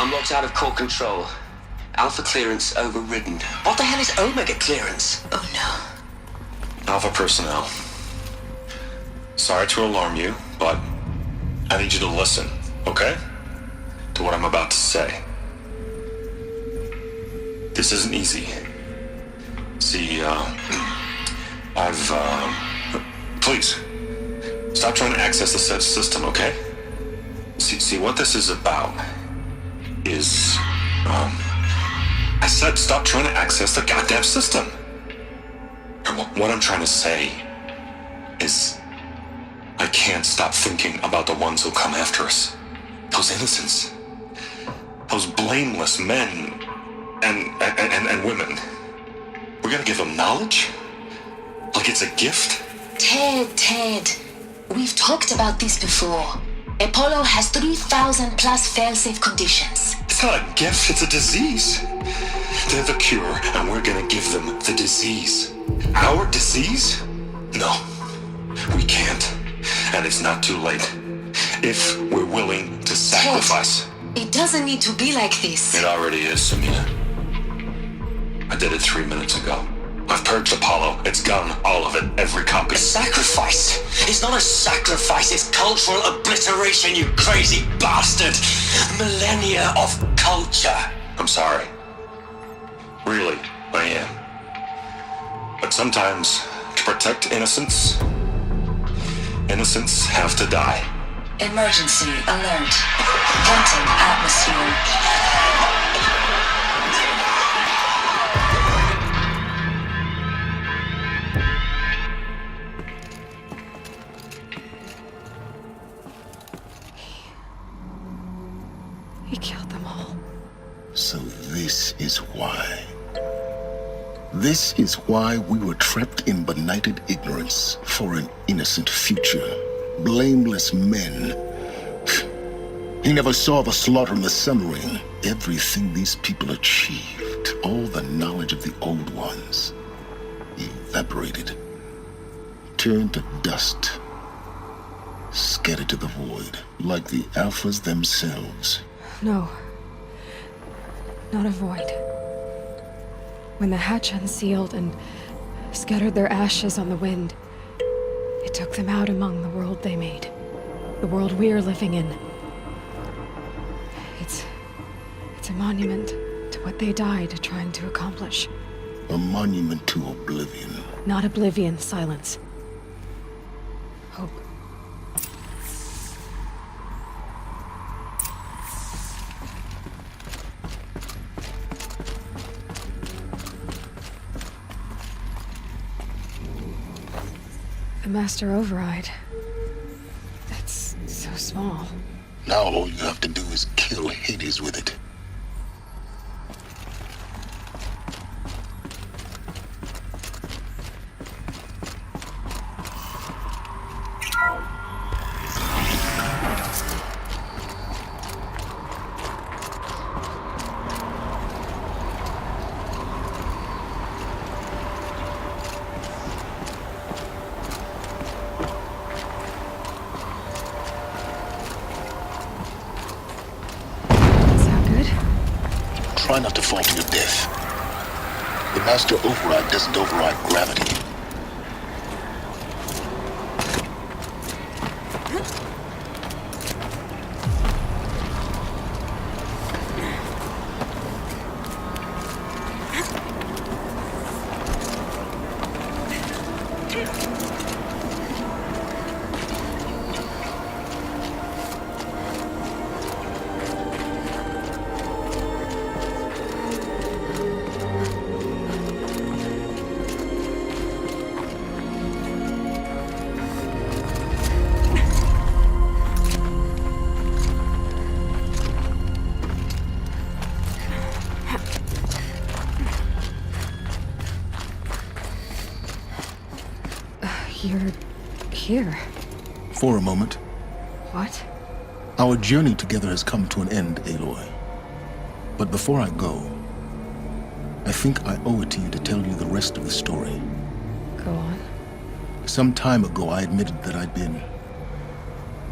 I'm locked out of core control. Alpha clearance overridden. What the hell is Omega clearance? Oh no. Alpha personnel. Sorry to alarm you, but I need you to listen, okay? To what I'm about to say. This isn't easy. See, please, stop trying to access the said system, okay? See, what this is about is, I said stop trying to access the goddamn system. And what I'm trying to say is, I can't stop thinking about the ones who'll come after us. Those innocents. Those blameless men and women. We're gonna give them knowledge? Like it's a gift? Ted, we've talked about this before. Apollo has 3,000 plus fail-safe conditions. It's not a gift, it's a disease. They're the cure, and we're gonna give them the disease. Our disease? No, we can't. And it's not too late. If we're willing to sacrifice. Ted, it doesn't need to be like this. It already is, Samina. I did it 3 minutes ago. I've purged Apollo. It's gone, all of it, every copy. A sacrifice? It's not a sacrifice, it's cultural obliteration, you crazy bastard! Millennia of culture! I'm sorry. Really, I am. But sometimes, to protect innocence have to die. Emergency alert. Venting atmosphere. He killed them all. So this is why. This is why we were trapped in benighted ignorance for an innocent future. Blameless men. He never saw the slaughter in the sun ring. Everything these people achieved, all the knowledge of the old ones, evaporated, turned to dust, scattered to the void, like the Alphas themselves. No. Not a void. When the hatch unsealed and scattered their ashes on the wind, it took them out among the world they made. The world we're living in. It's a monument to what they died trying to accomplish. A monument to oblivion. Not oblivion, silence. Hope. The Master Override. That's so small. Now all you have to do is kill Hades with it. Try not to fall to your death. The Master Override doesn't override gravity. You're here. For a moment. What? Our journey together has come to an end, Aloy. But before I go, I think I owe it to you to tell you the rest of the story. Go on. Some time ago, I admitted that I'd been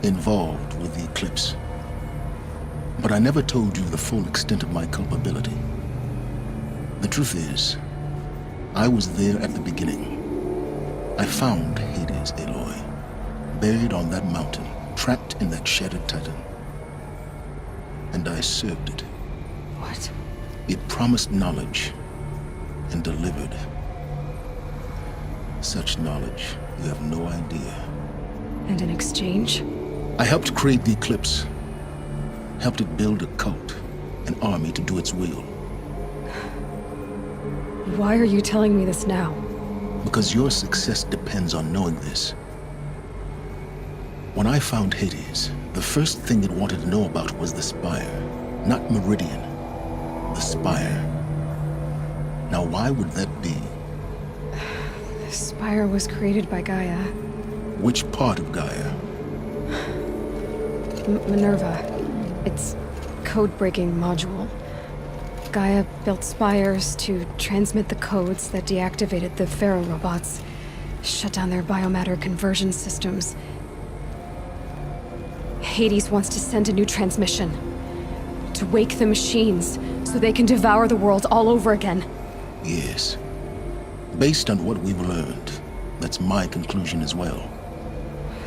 involved with the Eclipse. But I never told you the full extent of my culpability. The truth is, I was there at the beginning. I found Hades, Aloy, buried on that mountain, trapped in that shattered titan. And I served it. What? It promised knowledge and delivered. Such knowledge, you have no idea. And in exchange? I helped create the Eclipse. Helped it build a cult, an army to do its will. Why are you telling me this now? Because your success depends on knowing this. When I found Hades, the first thing it wanted to know about was the Spire. Not Meridian. The Spire. Now why would that be? The Spire was created by Gaia. Which part of Gaia? Minerva. Its code-breaking module. Gaia built spires to transmit the codes that deactivated the Pharaoh robots, shut down their biomatter conversion systems. Hades wants to send a new transmission. To wake the machines, so they can devour the world all over again. Yes. Based on what we've learned, that's my conclusion as well.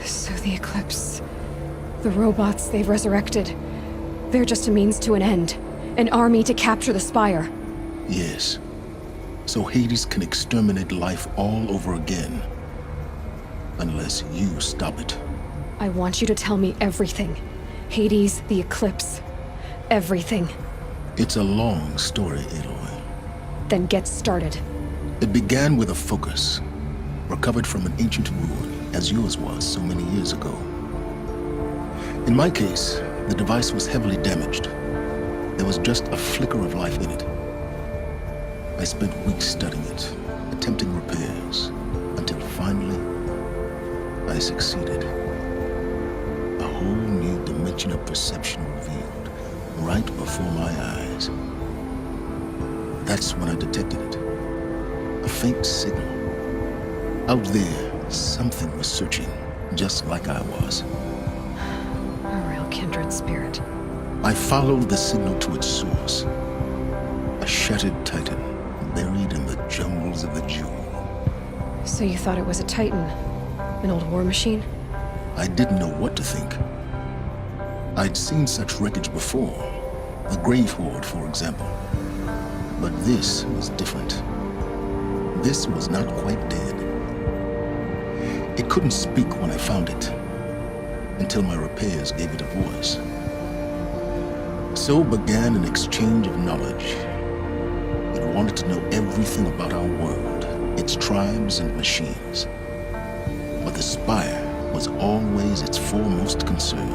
So the Eclipse, the robots they've resurrected, they're just a means to an end. An army to capture the Spire. Yes. So Hades can exterminate life all over again. Unless you stop it. I want you to tell me everything. Hades, the Eclipse. Everything. It's a long story, Aloy. Then get started. It began with a focus, recovered from an ancient ruin, as yours was so many years ago. In my case, the device was heavily damaged. There was just a flicker of life in it. I spent weeks studying it, attempting repairs, until finally, I succeeded. A whole new dimension of perception revealed, right before my eyes. That's when I detected it. A faint signal. Out there, something was searching, just like I was. A real kindred spirit. I followed the signal to its source. A shattered titan, buried in the jungles of the Jewel. So you thought it was a Titan? An old war machine? I didn't know what to think. I'd seen such wreckage before. The Grave Horde, for example. But this was different. This was not quite dead. It couldn't speak when I found it, until my repairs gave it a voice. So began an exchange of knowledge. It wanted to know everything about our world, its tribes and machines. But the Spire was always its foremost concern.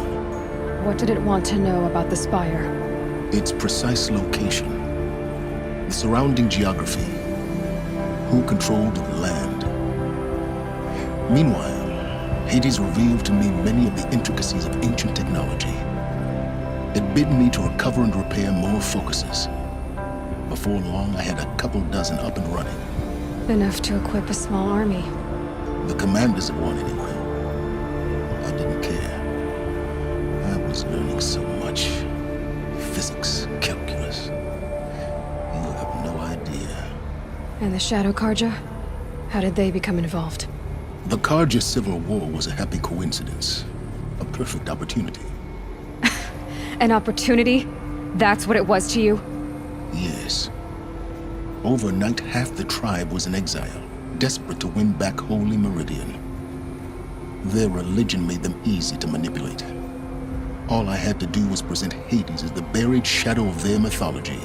What did it want to know about the Spire? Its precise location, the surrounding geography, who controlled the land. Meanwhile, Hades revealed to me many of the intricacies of ancient technology. It bid me to recover and repair more focuses. Before long, I had a couple dozen up and running. Enough to equip a small army. The commanders of one, anyway. I didn't care. I was learning so much. Physics, calculus. You have no idea. And the Shadow Karja? How did they become involved? The Karja Civil War was a happy coincidence. A perfect opportunity. An opportunity? That's what it was to you? Yes. Overnight, half the tribe was in exile, desperate to win back Holy Meridian. Their religion made them easy to manipulate. All I had to do was present Hades as the buried shadow of their mythology.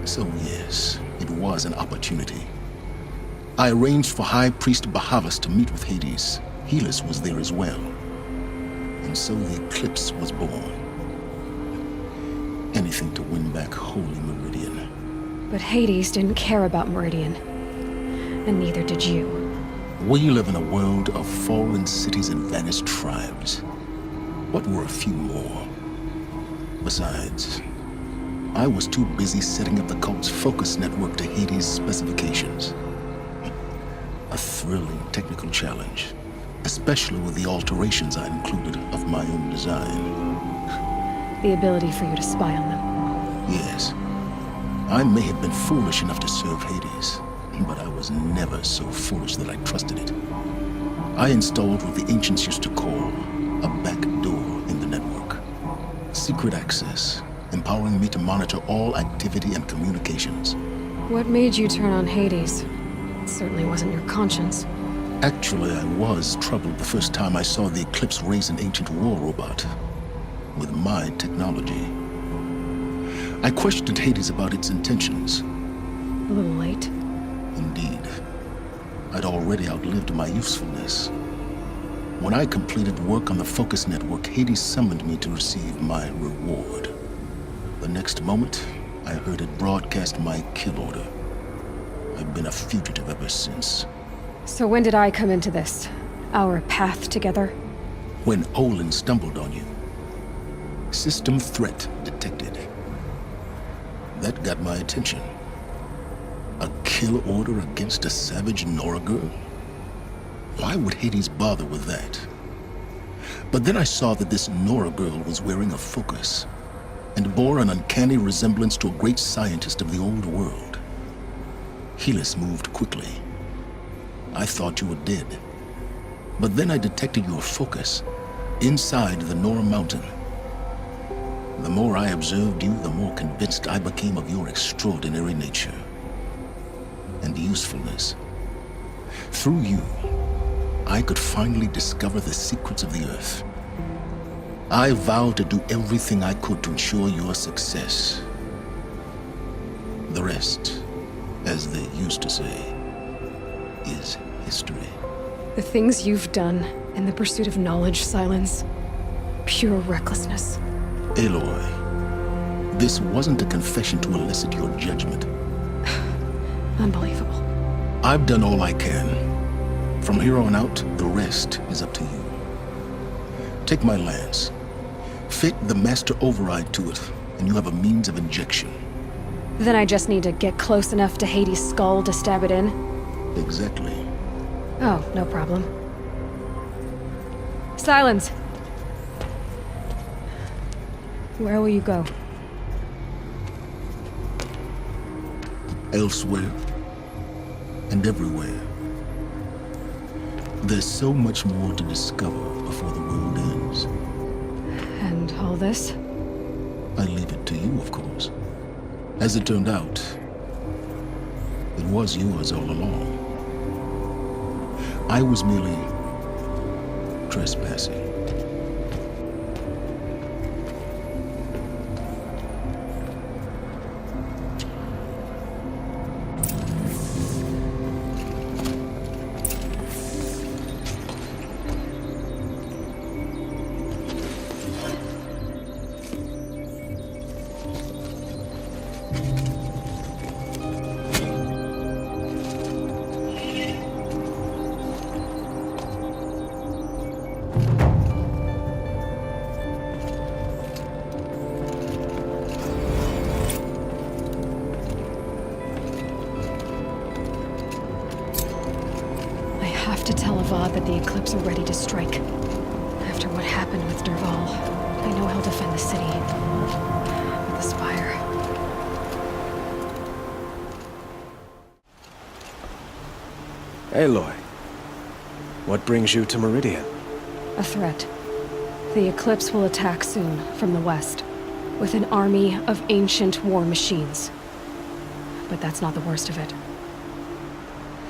So yes, it was an opportunity. I arranged for High Priest Bahavas to meet with Hades. Helis was there as well. And so the Eclipse was born. Anything to win back Holy Meridian. But Hades didn't care about Meridian. And neither did you. We live in a world of fallen cities and vanished tribes. What were a few more? Besides, I was too busy setting up the cult's focus network to Hades' specifications. A thrilling technical challenge, especially with the alterations I included of my own design. The ability for you to spy on them. Yes. I may have been foolish enough to serve Hades, but I was never so foolish that I trusted it. I installed what the ancients used to call a back door in the network. Secret access, empowering me to monitor all activity and communications. What made you turn on Hades? It certainly wasn't your conscience. Actually, I was troubled the first time I saw the Eclipse raise an ancient war robot with my technology. I questioned Hades about its intentions. A little late. Indeed. I'd already outlived my usefulness. When I completed work on the Focus Network, Hades summoned me to receive my reward. The next moment, I heard it broadcast my kill order. I've been a fugitive ever since. So when did I come into this? Our path together? When Olin stumbled on you. System threat detected. That got my attention. A kill order against a savage Nora girl? Why would Hades bother with that? But then I saw that this Nora girl was wearing a focus and bore an uncanny resemblance to a great scientist of the old world. Helis moved quickly. I thought you were dead. But then I detected your focus inside the Nora mountain. The more I observed you, the more convinced I became of your extraordinary nature and usefulness. Through you, I could finally discover the secrets of the Earth. I vowed to do everything I could to ensure your success. The rest, as they used to say, is history. The things you've done in the pursuit of knowledge, Silence. Pure recklessness. Aloy, this wasn't a confession to elicit your judgment. Unbelievable. I've done all I can. From here on out, the rest is up to you. Take my lance. Fit the master override to it, and you have a means of injection. Then I just need to get close enough to Hades' skull to stab it in? Exactly. Oh, no problem. Silence! Where will you go? Elsewhere. And everywhere. There's so much more to discover before the world ends. And all this? I leave it to you, of course. As it turned out, it was yours all along. I was merely trespassing. To tell Avad that the Eclipse are ready to strike. After what happened with Derval, I know he'll defend the city. With the Spire. Aloy, what brings you to Meridian? A threat. The Eclipse will attack soon, from the west, with an army of ancient war machines. But that's not the worst of it.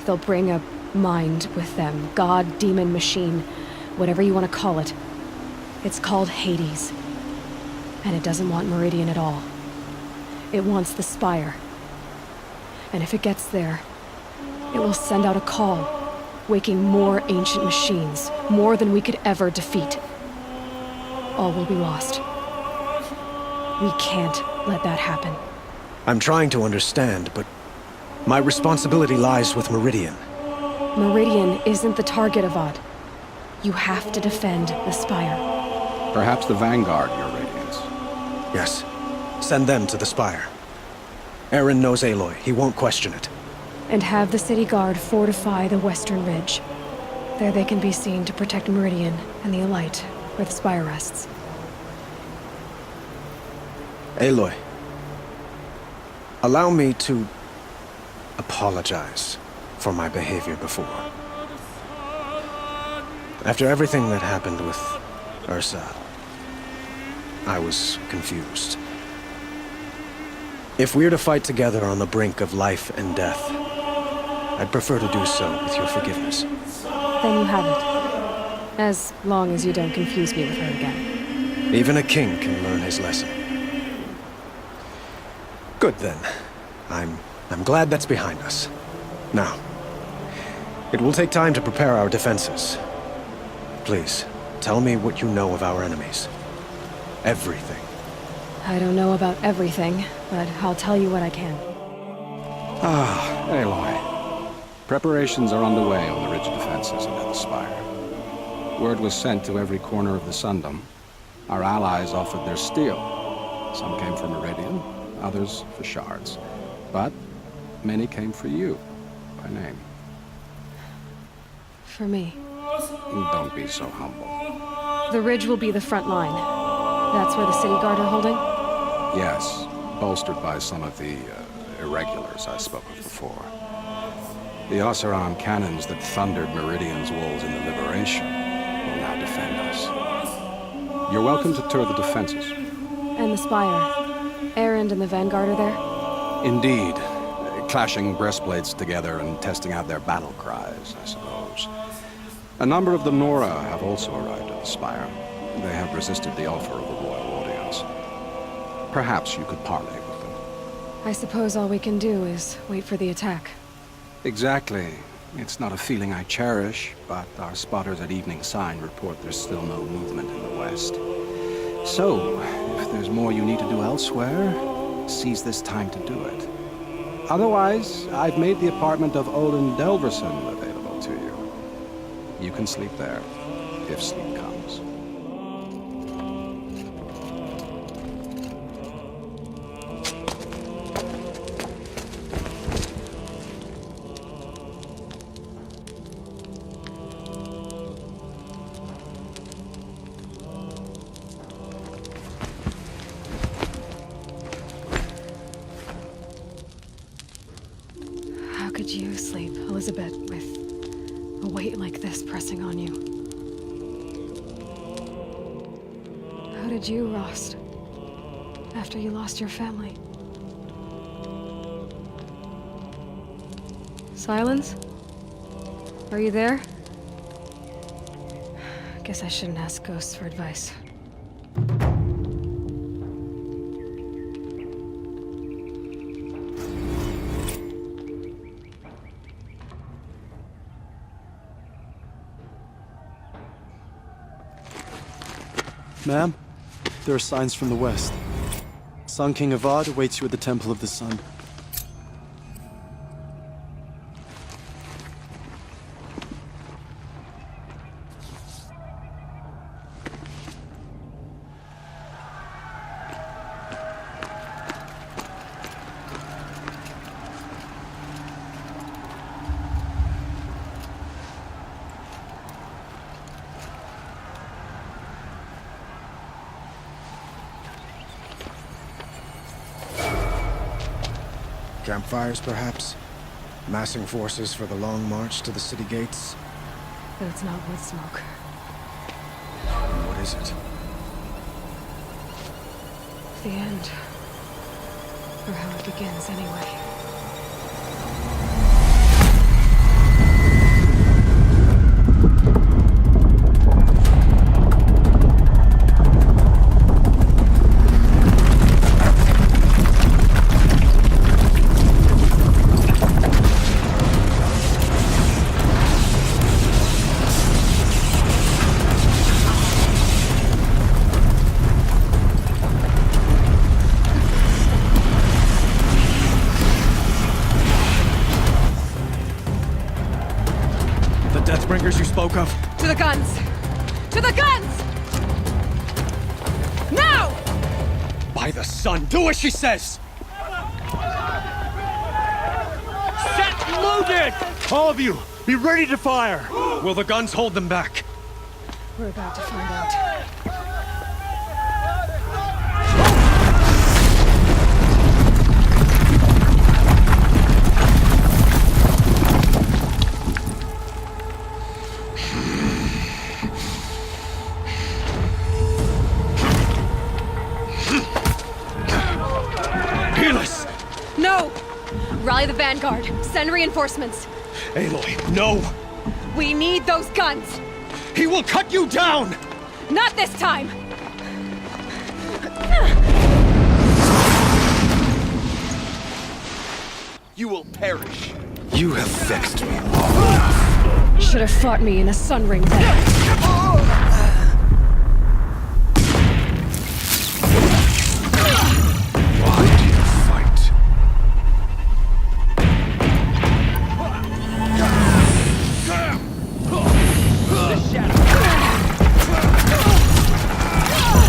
They'll bring a mind with them. God, demon, machine, whatever you want to call it. It's called Hades. And it doesn't want Meridian at all. It wants the Spire. And if it gets there, it will send out a call, waking more ancient machines, more than we could ever defeat. All will be lost. We can't let that happen. I'm trying to understand, but my responsibility lies with Meridian. Meridian isn't the target, Avad. You have to defend the Spire. Perhaps the Vanguard, Your Radiance. Yes. Send them to the Spire. Eren knows Aloy. He won't question it. And have the City Guard fortify the Western Ridge. There they can be seen to protect Meridian and the Elite, where the Spire rests. Aloy, allow me to apologize for my behavior before. After everything that happened with Ursa, I was confused. If we're to fight together on the brink of life and death, I'd prefer to do so with your forgiveness. Then you have it. As long as you don't confuse me with her again. Even a king can learn his lesson. Good then. I'm glad that's behind us. Now, it will take time to prepare our defenses. Please, tell me what you know of our enemies. Everything. I don't know about everything, but I'll tell you what I can. Ah, Aloy. Preparations are underway on the ridge defenses and at the spire. Word was sent to every corner of the Sundom. Our allies offered their steel. Some came for Meridian, others for shards. But many came for you, by name. For me. Don't be so humble. The ridge will be the front line. That's where the city guard are holding? Yes, bolstered by some of the irregulars I spoke of before. The Oseram cannons that thundered Meridian's walls in the Liberation will now defend us. You're welcome to tour the defenses. And the spire. Erend and the Vanguard are there? Indeed. Clashing breastplates together and testing out their battle cries, I suppose. A number of the Nora have also arrived at the spire. They have resisted the offer of a royal audience. Perhaps you could parley with them. I suppose all we can do is wait for the attack. Exactly. It's not a feeling I cherish, but our spotters at Evening Sign report there's still no movement in the west. So, if there's more you need to do elsewhere, seize this time to do it. Otherwise, I've made the apartment of Olin Delverson available to you. You can sleep there, if sleep comes. How could you sleep, Elizabeth, with a weight like this pressing on you? How did you, Rost, after you lost your family? Silence? Are you there? Guess I shouldn't ask ghosts for advice. Ma'am, there are signs from the west. Sun King Avad awaits you at the Temple of the Sun. Campfires, perhaps? Massing forces for the long march to the city gates? But it's not wood smoke. What is it? The end. Or how it begins, anyway. Deathbringers you spoke of? To the guns! To the guns! Now! By the sun, do as she says! Set loaded! All of you, be ready to fire! Will the guns hold them back? We're about to find out. Vanguard. Send reinforcements. Aloy, no! We need those guns! He will cut you down! Not this time! You will perish. You have vexed me. Should have fought me in a sun ring then. Why do you fight?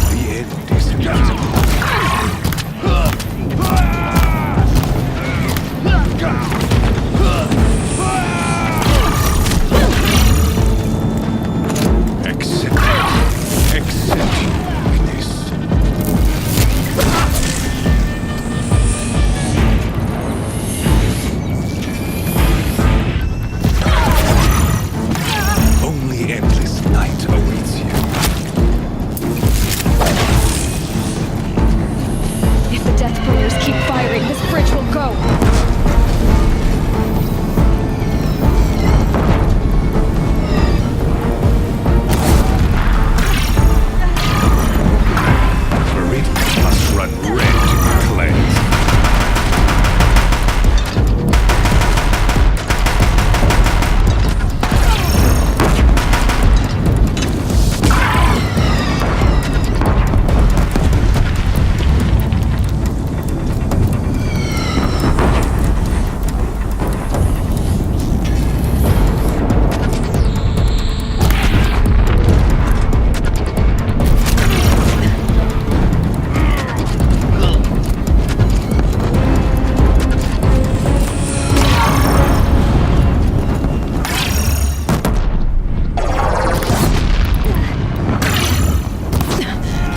The end is inevitable. Accept this. Only endless night awaits you. If the Deathbringers keep firing, this bridge will go. Meridian must run red to be cleansed.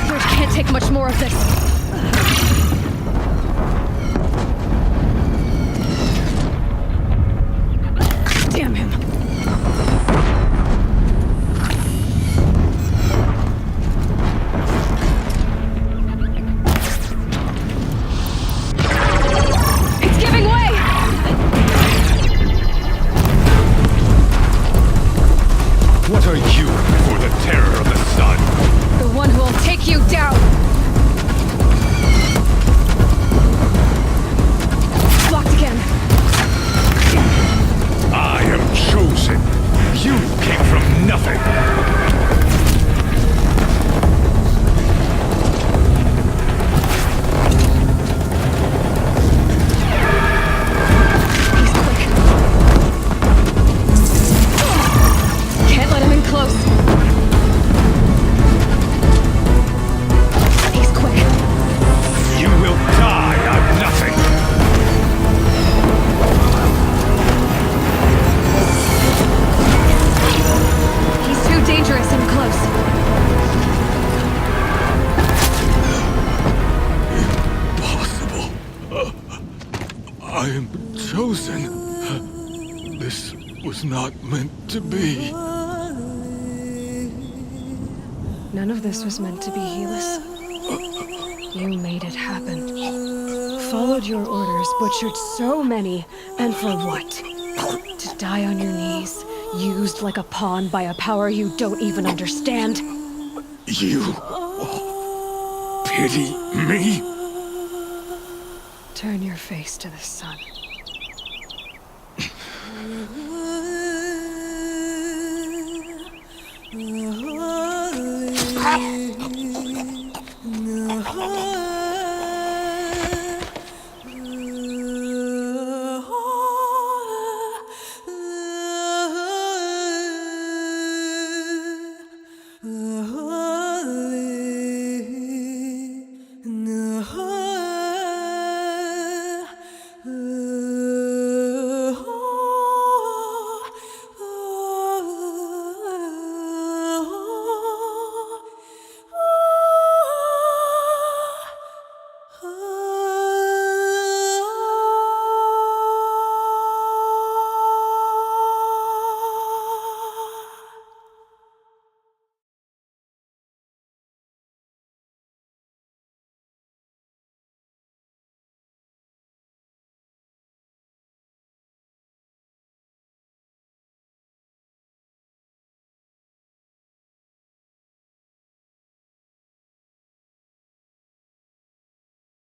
Bridge can't take much more of this. Damn him. It's giving way! What are you before the terror of the sun? The one who will take you down! Locked again. I am chosen. You came from nothing. He's quick. Can't let him in close. He's quick. You will die on nothing. He's too dangerous and close. Impossible. I am chosen. This was not meant to be. None of this was meant to be, Helis. You made it happen. Followed your orders, butchered so many, and for what? To die on your knees, used like a pawn by a power you don't even understand? You pity me? Turn your face to the sun.